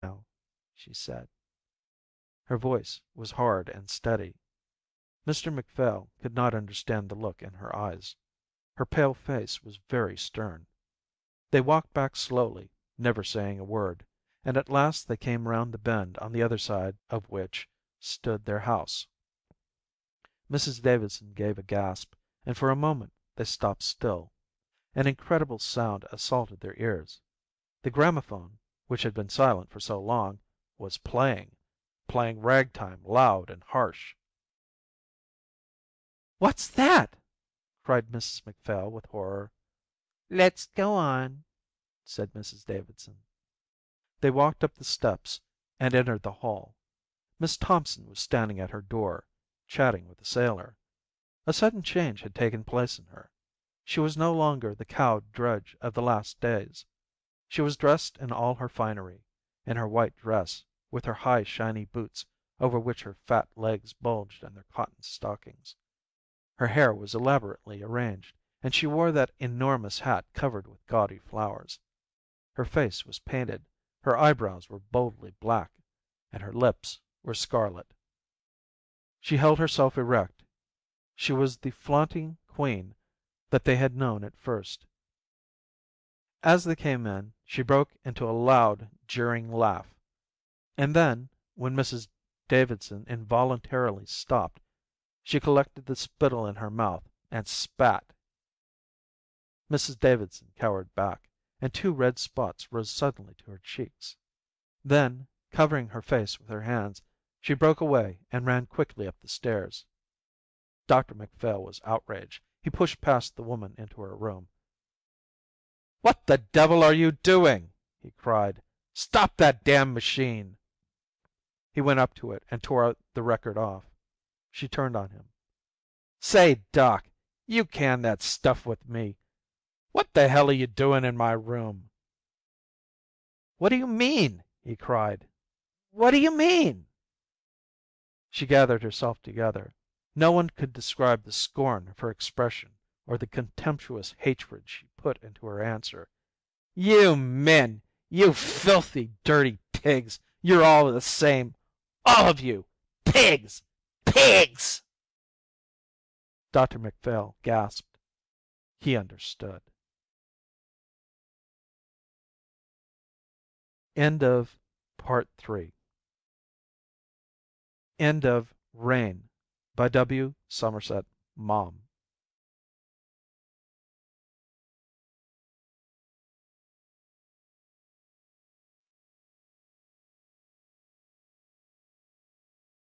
now," she said. Her voice was hard and steady. Mr. McPhail could not understand the look in her eyes. Her pale face was very stern. They walked back slowly, never saying a word, and at last they came round the bend on the other side of which stood their house. Mrs. Davidson gave a gasp, and for a moment they stopped still. An incredible sound assaulted their ears. The gramophone, which had been silent for so long, was playing ragtime loud and harsh. "What's that?" cried Mrs. McPhail with horror. "Let's go on," said Mrs. Davidson. They walked up the steps and entered the hall. Miss Thompson was standing at her door, chatting with the sailor. A sudden change had taken place in her. She was no longer the cowed drudge of the last days. She was dressed in all her finery, in her white dress, with her high shiny boots over which her fat legs bulged in their cotton stockings. Her hair was elaborately arranged, and she wore that enormous hat covered with gaudy flowers. Her face was painted, her eyebrows were boldly black, and her lips were scarlet. She held herself erect. She was the flaunting queen that they had known at first. As they came in, she broke into a loud, jeering laugh, and then, when Mrs. Davidson involuntarily stopped, she collected the spittle in her mouth and spat. Mrs. Davidson cowered back, and two red spots rose suddenly to her cheeks. Then, covering her face with her hands, she broke away and ran quickly up the stairs. Dr. McPhail was outraged. He pushed past the woman into her room. "What the devil are you doing?" he cried. "Stop that damn machine!" He went up to it and tore the record off. She turned on him. "Say, Doc, you can that stuff with me. What the hell are you doing in my room?" "What do you mean?" he cried. "What do you mean?" She gathered herself together. No one could describe the scorn of her expression or the contemptuous hatred she put into her answer. "You men! You filthy, dirty pigs! You're all the same! All of you! Pigs! Pigs!" Dr. McPhail gasped. He understood. End of Part 3. End of Rain by W. Somerset Maugham.